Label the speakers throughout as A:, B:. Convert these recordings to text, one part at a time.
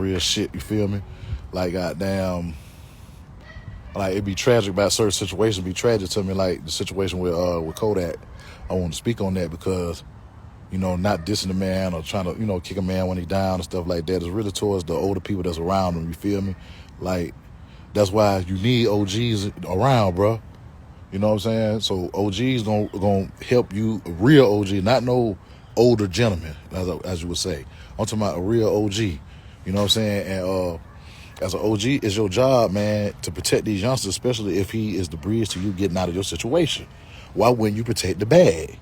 A: real shit, you feel me? Like, goddamn, like, it'd be tragic about certain situations. It'd be tragic to me, like the situation with Kodak. I want to speak on that because, not dissing the man or trying to, kick a man when he's down and stuff like that. It's really towards the older people that's around him, you feel me? Like, that's why you need OGs around, bro. You know what I'm saying? So OGs gonna help you, a real OG, not no older gentleman, as you would say. I'm talking about a real OG. You know what I'm saying? And as an OG, it's your job, man, to protect these youngsters, especially if he is the bridge to you getting out of your situation. Why wouldn't you protect the bag?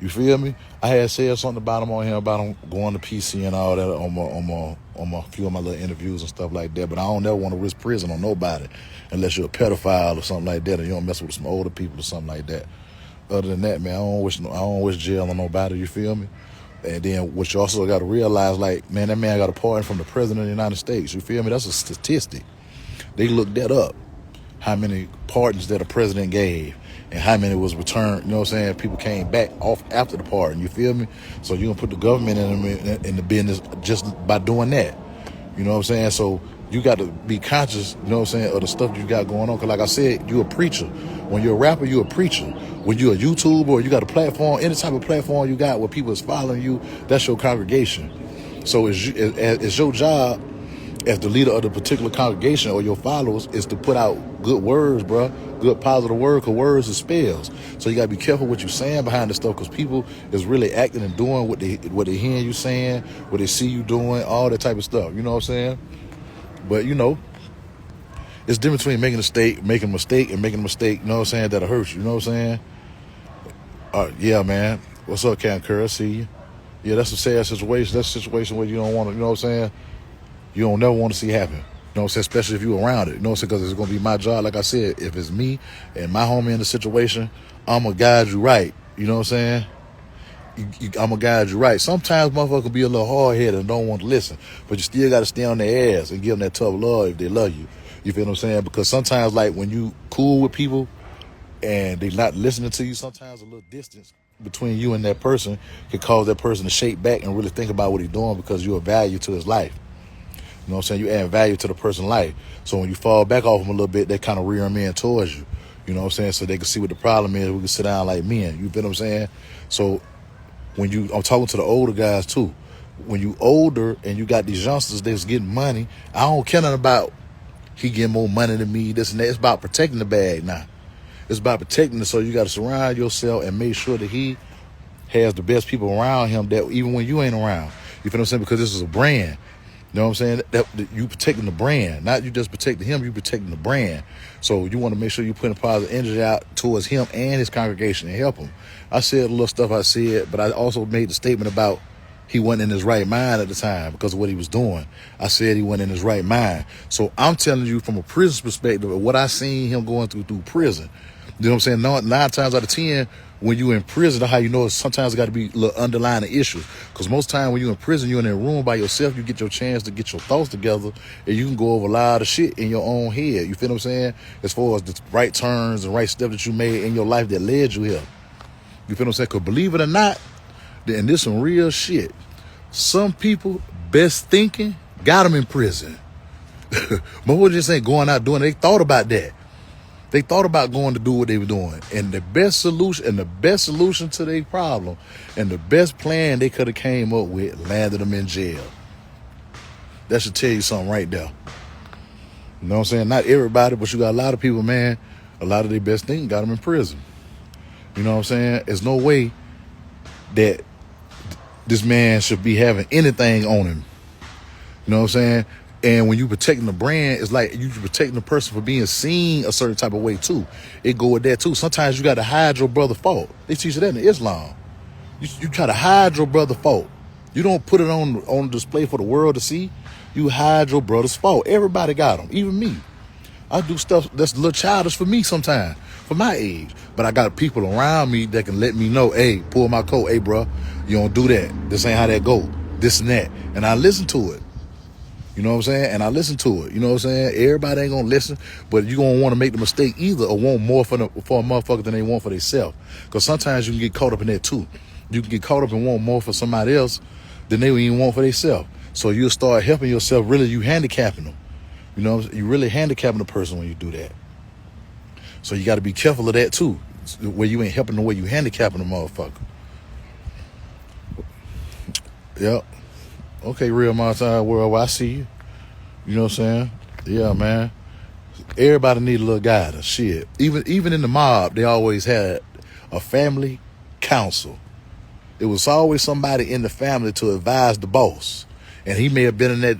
A: You feel me? I had said something about him on here, about him going to PC and all that on my few of my little interviews and stuff like that. But I don't never want to risk prison on nobody unless you're a pedophile or something like that, or you don't mess with some older people or something like that. Other than that, man, I don't wish jail on nobody. You feel me? And then what you also got to realize, like, man, that man got a pardon from the president of the United States. You feel me? That's a statistic. They looked that up. How many pardons that a president gave and how many was returned, you know what I'm saying? People came back off after the pardon, you feel me? So you're going to put the government in the business just by doing that. You know what I'm saying? So you got to be conscious, you know what I'm saying, of the stuff you got going on. Because like I said, you a preacher. When you're a rapper, you a preacher. When you're a YouTuber or you got a platform, any type of platform you got where people is following you, that's your congregation. So it's your job as the leader of the particular congregation or your followers is to put out good words, bro. Good positive word, because words is spells. So you got to be careful what you're saying behind the stuff, because people is really acting and doing what they hearing you saying, what they see you doing, all that type of stuff. You know what I'm saying? But, it's different between making a mistake, and making a mistake, you know what I'm saying, that'll hurt you. You know what I'm saying? Yeah, man. What's up, Cam Curry? I see you. Yeah, that's a sad situation. That's a situation where you don't want to, you know what I'm saying? You don't never want to see happen. You know what I'm saying? Especially if you're around it. You know what I'm saying? Because it's going to be my job. Like I said, if it's me and my homie in the situation, I'm going to guide you right. You know what I'm saying? I'm going to guide you right. Sometimes motherfuckers can be a little hard-headed and don't want to listen. But you still got to stay on their ass and give them that tough love if they love you. You feel what I'm saying? Because sometimes, like, when you cool with people and they not listening to you, sometimes a little distance between you and that person can cause that person to shake back and really think about what he's doing, because you're a value to his life. You know what I'm saying? You add value to the person's life. So when you fall back off them a little bit, they kind of rear them in towards you. You know what I'm saying? So they can see what the problem is. We can sit down like men. You feel what I'm saying? So I'm talking to the older guys too. When you older and you got these youngsters that's getting money, I don't care nothing about he getting more money than me, this and that. It's about protecting the bag now. It's about protecting it. So you got to surround yourself and make sure that he has the best people around him, that even when you ain't around. You feel what I'm saying? Because this is a brand. You know what I'm saying? That you protecting the brand, not you just protecting him, you protecting the brand. So you want to make sure you putting positive energy out towards him and his congregation and help him. I said a little stuff I said, but I also made the statement about he wasn't in his right mind at the time because of what he was doing. I said he wasn't in his right mind. So I'm telling you from a prison perspective of what I seen him going through prison. You know what I'm saying? 9 times out of 10, when you in prison, that's how you know sometimes it got to be little underlying issues. Because most time when you in prison, you're in a room by yourself, you get your chance to get your thoughts together, and you can go over a lot of shit in your own head. You feel what I'm saying? As far as the right turns and right steps that you made in your life that led you here. You feel what I'm saying? Because believe it or not, and this some real shit, some people best thinking got them in prison. But just ain't going out doing it. They thought about that. They thought about going to do what they were doing. And the best solution to their problem and the best plan they could have came up with landed them in jail. That should tell you something right there. You know what I'm saying? Not everybody, but you got a lot of people, man, a lot of their best thinking got them in prison. You know what I'm saying? There's no way that this man should be having anything on him. You know what I'm saying? And when you protecting the brand, it's like you protecting the person for being seen a certain type of way too. It go with that too. Sometimes you got to hide your brother's fault. They teach you that in Islam. You try to hide your brother's fault. You don't put it on display for the world to see. You hide your brother's fault. Everybody got them, even me. I do stuff that's a little childish for me sometimes, for my age. But I got people around me that can let me know, hey, pull my coat. Hey, bro, you don't do that. This ain't how that go. This and that. And I listen to it. You know what I'm saying? And I listen to it. You know what I'm saying? Everybody ain't gonna listen, but you gonna want to make the mistake either or want more for a motherfucker than they want for themselves. Because sometimes you can get caught up in that too. You can get caught up and want more for somebody else than they even want for themselves. So you'll start helping yourself. Really, you handicapping them. You know, you really handicapping the person when you do that. So you got to be careful of that too, where you ain't helping the way you handicapping the motherfucker. Yep. Okay, real Montana world, I see you. You know what I'm saying? Yeah, man. Everybody need a little guidance. Shit. Even in the mob, they always had a family council. It was always somebody in the family to advise the boss. And he may have been in that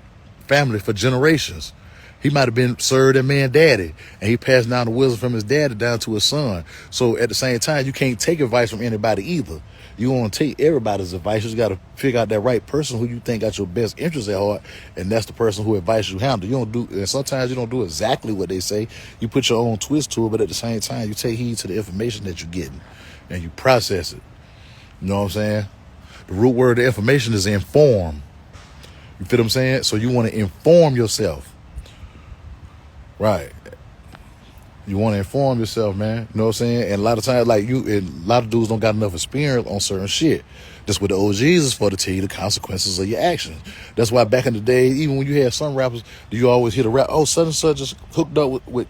A: family for generations. He might have been served that man daddy, and he passed down the wisdom from his daddy down to his son. So at the same time, you can't take advice from anybody either. You want to take everybody's advice. You just got to figure out that right person who you think got your best interest at heart, and that's the person who advice you handle. You don't do, and sometimes you don't do exactly what they say. You put your own twist to it, but at the same time, you take heed to the information that you're getting, and you process it. You know what I'm saying? The root word of information is inform. You feel what I'm saying? So you want to inform yourself. Right. You want to inform yourself, man. You know what I'm saying? And a lot of times, like you, and a lot of dudes don't got enough experience on certain shit. That's what the OGs is for, to tell you the consequences of your actions. That's why back in the day, even when you had some rappers, you always hear the rap, oh, such and such just hooked up with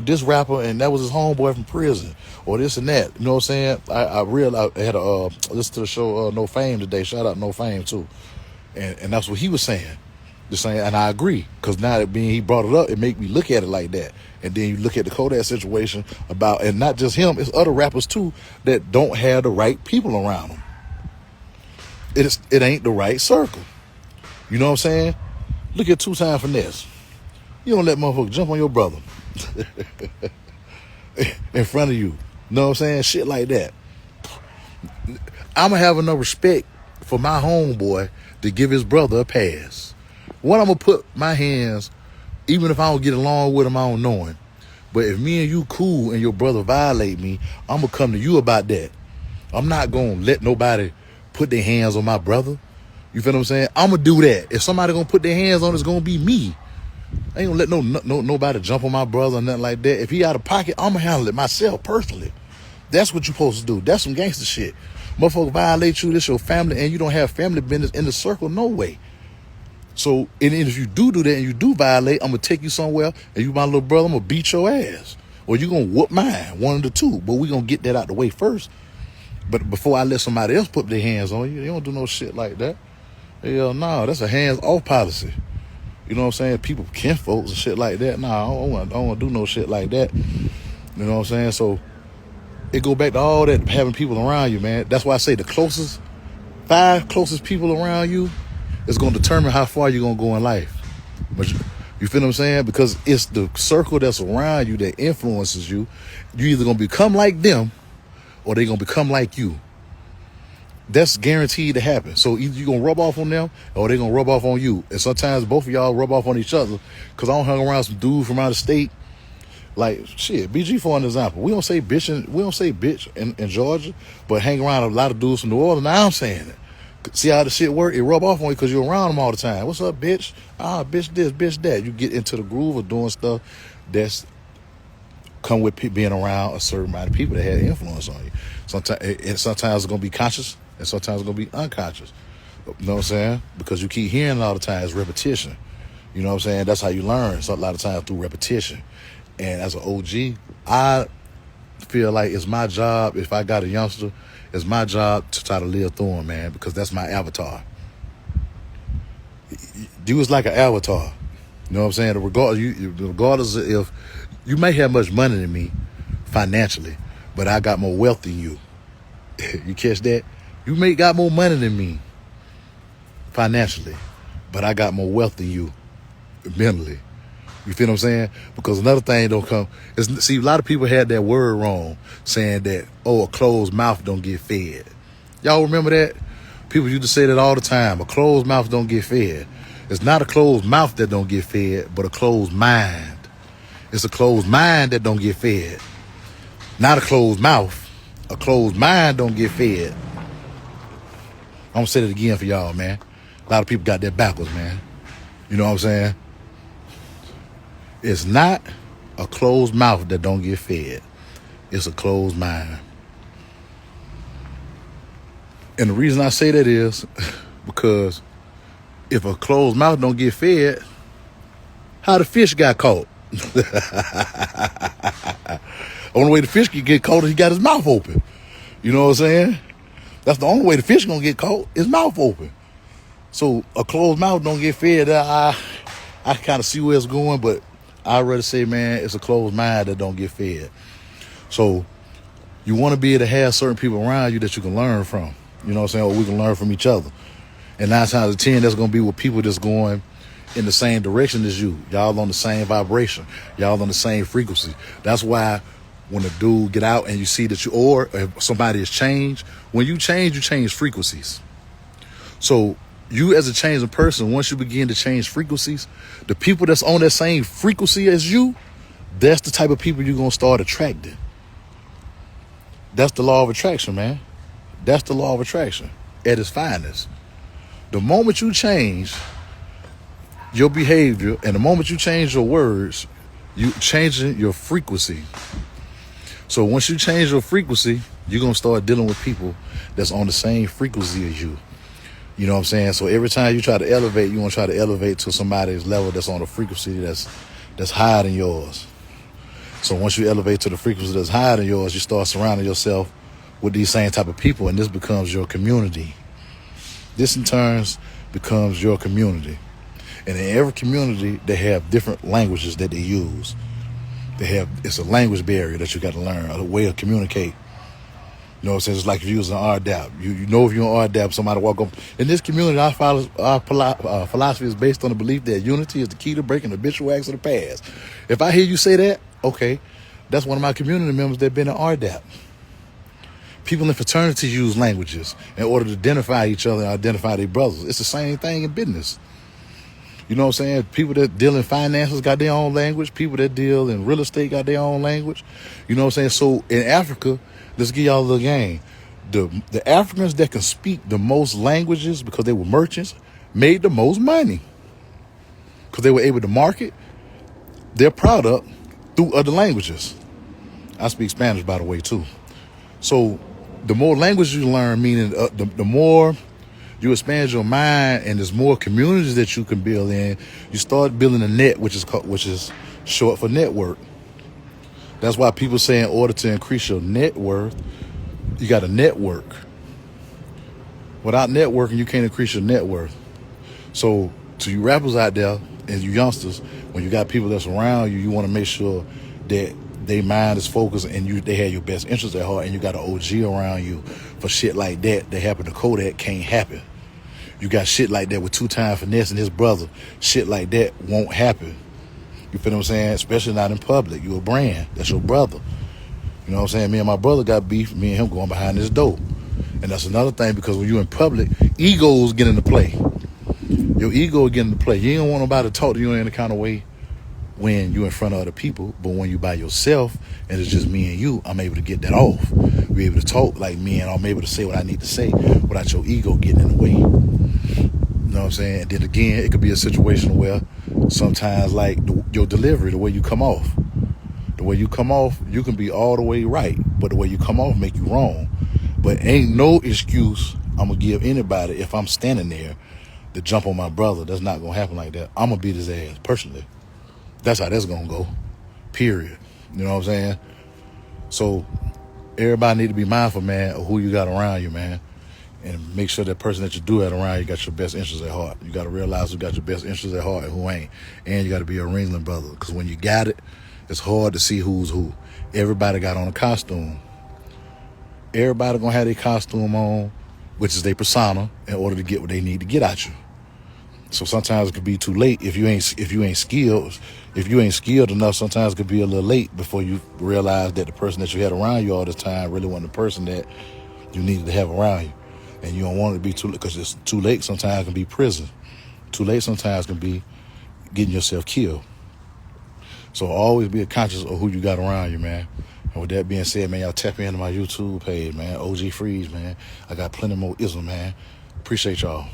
A: this rapper, and that was his homeboy from prison, or this and that. You know what I'm saying? I realized, I had a listen to the show No Fame today. Shout out No Fame too, and that's what he was saying. Just saying, and I agree, because now that being he brought it up, it make me look at it like that. And then you look at the Kodak situation about, and not just him, it's other rappers too that don't have the right people around them. It ain't the right circle. You know what I'm saying? Look at 2 Time Finesse. You don't let motherfuckers jump on your brother in front of you. You know what I'm saying? Shit like that. I'm going to have enough respect for my homeboy to give his brother a pass. What I'm going to put my hands, even if I don't get along with him, I don't know him. But if me and you cool and your brother violate me, I'm going to come to you about that. I'm not going to let nobody put their hands on my brother. You feel what I'm saying? I'm going to do that. If somebody going to put their hands on it, it's going to be me. I ain't going to let nobody jump on my brother or nothing like that. If he out of pocket, I'm going to handle it myself personally. That's what you're supposed to do. That's some gangster shit. Motherfucker violate you, this your family, and you don't have family business in the circle, no way. So, and if you do that and you do violate, I'm going to take you somewhere, and you my little brother, I'm going to beat your ass. Or you going to whoop mine, one of the two. But we going to get that out the way first. But before I let somebody else put their hands on you, they don't do no shit like that. Hell no, that's a hands-off policy. You know what I'm saying? People, kinfolks and shit like that. Nah, I don't want to do no shit like that. You know what I'm saying? So, it go back to all that, having people around you, man. That's why I say the 5 closest people around you is going to determine how far you're going to go in life. But you feel what I'm saying? Because it's the circle that's around you that influences you. You're either going to become like them or they're going to become like you. That's guaranteed to happen. So either you're going to rub off on them or they're going to rub off on you. And sometimes both of y'all rub off on each other, because I don't hang around some dude from out of state. Like, shit, BG for an example. We don't say bitch in Georgia, but hang around a lot of dudes from New Orleans. Now I'm saying it. See how the shit work? It rub off on you because you're around them all the time. What's up, bitch? Ah, bitch this, bitch that. You get into the groove of doing stuff that's come with being around a certain amount of people that had influence on you. Sometimes it's going to be conscious, and sometimes it's going to be unconscious. You know what I'm saying? Because you keep hearing it all the time. It's repetition. You know what I'm saying? That's how you learn. So a lot of times through repetition. And as an OG, I feel like it's my job, if I got a youngster, it's my job to try to live through him, man, because that's my avatar. You was like an avatar. You know what I'm saying? Regardless of if you may have much money than me financially, but I got more wealth than you. You catch that? You may got more money than me financially, but I got more wealth than you mentally. You feel what I'm saying? Because another thing don't come. See, a lot of people had that word wrong, saying that, oh, a closed mouth don't get fed. Y'all remember that? People used to say that all the time. A closed mouth don't get fed. It's not a closed mouth that don't get fed, but a closed mind. It's a closed mind that don't get fed. Not a closed mouth. A closed mind don't get fed. I'm going to say it again for y'all, man. A lot of people got that backwards, man. You know what I'm saying? It's not a closed mouth that don't get fed. It's a closed mind. And the reason I say that is because if a closed mouth don't get fed, how the fish got caught? Only way the fish can get caught is he got his mouth open. You know what I'm saying? That's the only way the fish gonna get caught, is mouth open. So a closed mouth don't get fed. I kind of see where it's going, but I'd rather say, man, it's a closed mind that don't get fed. So you want to be able to have certain people around you that you can learn from. You know what I'm saying? Or we can learn from each other. And 9 times out of 10, that's going to be with people that's going in the same direction as you. Y'all on the same vibration. Y'all on the same frequency. That's why when a dude get out and you see that or if somebody has changed, when you change frequencies. So you as a changing person, once you begin to change frequencies, the people that's on that same frequency as you, that's the type of people you're going to start attracting. That's the law of attraction, man. That's the law of attraction at its finest. The moment you change your behavior and the moment you change your words, you changing your frequency. So once you change your frequency, you're going to start dealing with people that's on the same frequency as you. You know what I'm saying? So every time you try to elevate, you want to try to elevate to somebody's level that's on a frequency that's higher than yours. So once you elevate to the frequency that's higher than yours, you start surrounding yourself with these same type of people, and this becomes your community. This in turn becomes your community. And in every community, they have different languages that they use. It's a language barrier that you got to learn, a way of communicate. You know what I'm saying? It's like if you use an RDAP. You know if you're an RDAP, somebody walk up. In this community, our philosophy is based on the belief that unity is the key to breaking the habitual acts of the past. If I hear you say that, okay, that's one of my community members that been an RDAP. People in fraternity use languages in order to identify each other and identify their brothers. It's the same thing in business. You know what I'm saying? People that deal in finances got their own language. People that deal in real estate got their own language. You know what I'm saying? So in Africa, let's give y'all a little game. The Africans that can speak the most languages because they were merchants made the most money because they were able to market their product through other languages. I speak Spanish, by the way, too. So the more language you learn, meaning the more you expand your mind and there's more communities that you can build in, you start building a net, which is short for network. That's why people say in order to increase your net worth, you got to network. Without networking, you can't increase your net worth. So to you rappers out there and you youngsters, when you got people that's around you, you want to make sure that their mind is focused and they have your best interest at heart, and you got an OG around you for shit like that happened to Kodak can't happen. You got shit like that with 2 Times Finesse and his brother. Shit like that won't happen. You feel what I'm saying? Especially not in public. You a brand. That's your brother. You know what I'm saying? Me and my brother got beef. Me and him going behind this door. And that's another thing, because when you're in public, egos get into play. Your ego get into play. You don't want nobody to talk to you in any kind of way when you're in front of other people. But when you by yourself and it's just me and you, I'm able to get that off. We're able to talk like me, and I'm able to say what I need to say without your ego getting in the way. You know what I'm saying? And then again, it could be a situation where sometimes, like your delivery, the way you come off. The way you come off, you can be all the way right, but the way you come off make you wrong. But ain't no excuse I'm going to give anybody if I'm standing there to jump on my brother. That's not going to happen like that. I'm going to beat his ass, personally. That's how that's going to go, period. You know what I'm saying? So everybody need to be mindful, man, of who you got around you, man. And make sure that person that you do have around you got your best interests at heart. You got to realize who got your best interests at heart and who ain't. And you got to be a Ringling brother, because when you got it, it's hard to see who's who. Everybody got on a costume. Everybody gonna have their costume on, which is their persona, in order to get what they need to get out you. So sometimes it could be too late if you ain't skilled. If you ain't skilled enough, sometimes it could be a little late before you realize that the person that you had around you all this time really wasn't the person that you needed to have around you. And you don't want it to be too late, because it's too late sometimes can be prison. Too late sometimes can be getting yourself killed. So always be conscious of who you got around you, man. And with that being said, man, y'all tap into my YouTube page, man. OG Freeze, man. I got plenty more ism, man. Appreciate y'all.